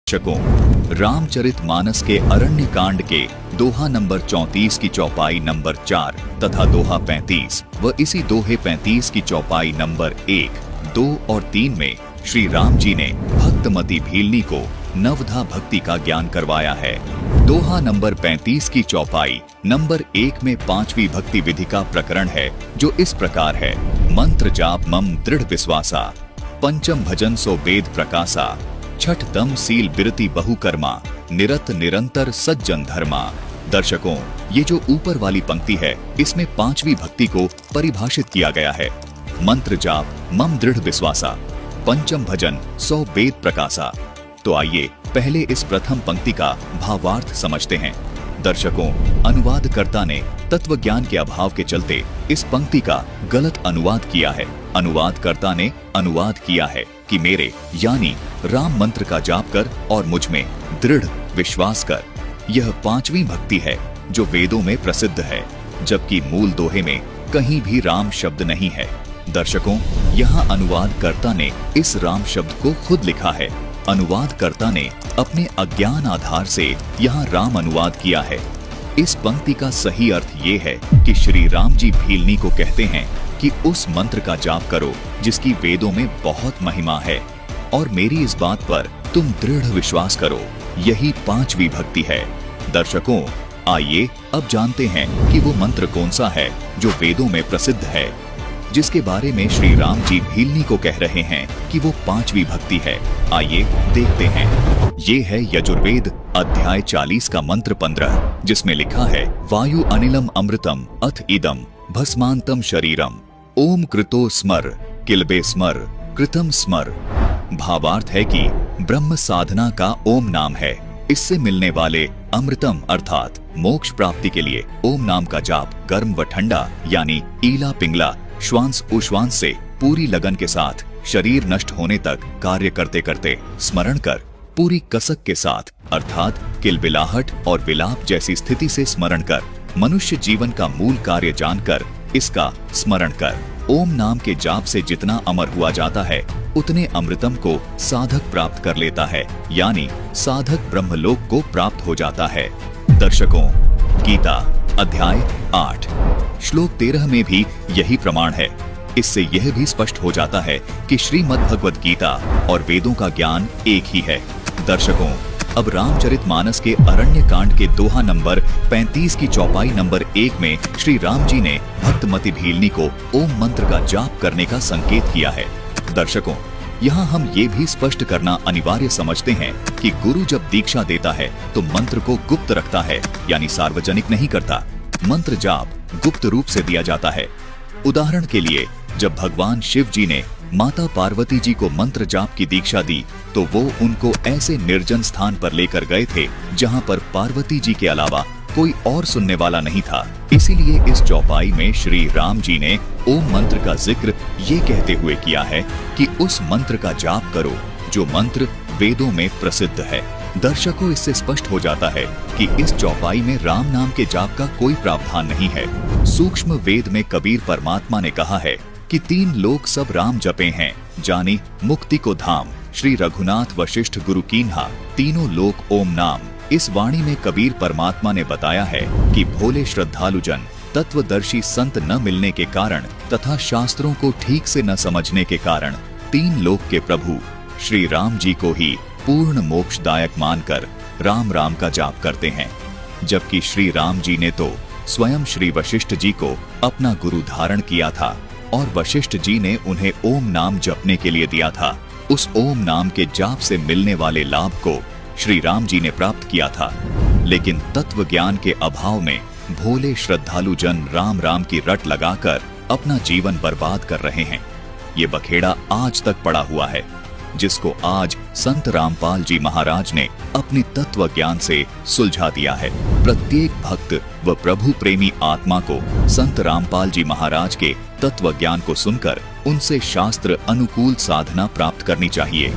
दर्शकों, रामचरितमानस के अरण्य कांड के दोहा नंबर 34 की चौपाई नंबर 4 तथा दोहा 35 व इसी दोहे 35 की चौपाई नंबर 1, 2 और 3 में श्री राम जी ने भक्तमती भीलनी को नवधा भक्ति का ज्ञान करवाया है। दोहा नंबर 35 की चौपाई नंबर 1 में 5वीं भक्ति विधि का प्रकरण है, जो इस प्रकार है। मंत्र जाप मम दृढ़ विश्वासा, पंचम भजन सो वेद प्रकाशा, छठ दम सील बिरति बहुकर्मा, निरत निरंतर सज्जन धर्मा। दर्शकों, ये जो ऊपर वाली पंक्ति है, इसमें 5वीं भक्ति को परिभाषित किया गया है। मंत्र जाप मम दृढ़ विश्वासा, पंचम भजन सो वेद प्रकाशा। तो आइए पहले इस प्रथम पंक्ति का भावार्थ समझते हैं। दर्शकों, अनुवादकर्ता ने तत्व ज्ञान के अभाव के चलते इस पंक्ति का गलत अनुवाद किया है। अनुवादकर्ता ने अनुवाद किया है कि मेरे यानी राम मंत्र का जाप कर और मुझ में दृढ़ विश्वास कर। यह 5वीं भक्ति है जो वेदों में प्रसिद्ध है, जबकि मूल दोहे में कहीं भी राम शब्द नहीं है। दर्शकों, यहाँ अनुवादकर्ता ने इस राम शब्द को खुद लिखा है। अनुवादकर्ता ने अपने अज्ञान आधार से यहाँ राम अनुवाद किया है। इस पंक्ति का सही अर्थ ये है कि श्री राम जी भीलनी को कहते हैं कि उस मंत्र का जाप करो जिसकी वेदों में बहुत महिमा है, और मेरी इस बात पर तुम दृढ़ विश्वास करो। यही 5वीं भक्ति है। दर्शकों, आइए अब जानते हैं कि वो मंत्र कौन सा है जो वेदों में प्रसिद्ध है, जिसके बारे में श्री राम जी भीलनी को कह रहे हैं कि वो 5वीं भक्ति है। आइए देखते हैं। ये है यजुर्वेद अध्याय 40 का मंत्र 15, जिसमें लिखा है वायु अनिलम अमृतम अथ इदम भस्मांतम शरीरम, ओम कृतो स्मर किलबे स्मर कृतम स्मर। भावार्थ है कि ब्रह्म साधना का ओम नाम है। इससे मिलने वाले अमृतम अर्थात मोक्ष प्राप्ति के लिए ओम नाम का जाप गर्म व ठंडा यानी ईला पिंगला श्वांस उश्वांस से पूरी लगन के साथ शरीर नष्ट होने तक कार्य करते करते स्मरण कर, पूरी कसक के साथ अर्थात किलबिलाहट और विलाप जैसी स्थिति से स्मरण कर, मनुष्य जीवन का मूल कार्य जानकर इसका स्मरण कर। ओम नाम के जाप से जितना अमर हुआ जाता है, उतने अमृतम को साधक प्राप्त कर लेता है, यानी साधक ब्रह्मलोक को प्राप्त हो जाता है। दर्शकों, गीता अध्याय 8 श्लोक 13 में भी यही प्रमाण है। इससे यह भी स्पष्ट हो जाता है कि श्रीमद् भगवद गीता और वेदों का ज्ञान एक ही है। दर्शकों, अब रामचरितमानस के अरण्य कांड के दोहा नंबर 35 की चौपाई नंबर 1 में श्री राम जी ने भक्तमती भीलनी को ओम मंत्र का जाप करने का संकेत किया है। दर्शकों, यहाँ हम ये भी स्पष्ट करना अनिवार्य समझते हैं कि गुरु जब दीक्षा देता है तो मंत्र को गुप्त रखता है, यानी सार्वजनिक नहीं करता। मंत्र जाप गुप्त रूप से दिया जाता है। उदाहरण के लिए, जब भगवान शिव जी ने माता पार्वती जी को मंत्र जाप की दीक्षा दी, तो वो उनको ऐसे निर्जन स्थान पर लेकर गए थे जहाँ पर पार्वती जी के अलावा कोई और सुनने वाला नहीं था। इसीलिए इस चौपाई में श्री राम जी ने ओम मंत्र का जिक्र ये कहते हुए किया है कि उस मंत्र का जाप करो जो मंत्र वेदों में प्रसिद्ध है। दर्शकों, इससे स्पष्ट हो जाता है कि इस चौपाई में राम नाम के जाप का कोई प्रावधान नहीं है। सूक्ष्म वेद में कबीर परमात्मा ने कहा है कि 3 लोक सब राम जपे हैं, जानी मुक्ति को धाम, श्री रघुनाथ वशिष्ठ गुरु कीन्हा, तीनों लोक ओम नाम। इस वाणी में कबीर परमात्मा ने बताया है कि भोले श्रद्धालु जन तत्वदर्शी संत न मिलने के कारण तथा शास्त्रों को ठीक से न समझने के कारण 3 लोक के प्रभु श्री राम जी को ही पूर्ण मोक्षदायक मानकर राम राम का जाप करते हैं। जबकि श्री राम जी ने तो स्वयं श्री वशिष्ठ जी को अपना गुरु धारण किया था और वशिष्ठ जी ने उन्हें ओम नाम जपने के लिए दिया था। उस ओम नाम के जाप से मिलने वाले लाभ को श्री राम जी ने प्राप्त किया था, लेकिन तत्व ज्ञान के अभाव में भोले श्रद्धालु जन राम राम की रट लगाकर अपना जीवन बर्बाद कर रहे हैं। ये बखेड़ा आज तक पड़ा हुआ है, जिसको आज संत रामपाल जी महाराज ने अपनी तत्व ज्ञान से सुलझा दिया है। प्रत्येक भक्त व प्रभु प्रेमी आत्मा को संत रामपाल जी महाराज के तत्व ज्ञान को सुनकर उनसे शास्त्र अनुकूल साधना प्राप्त करनी चाहिए।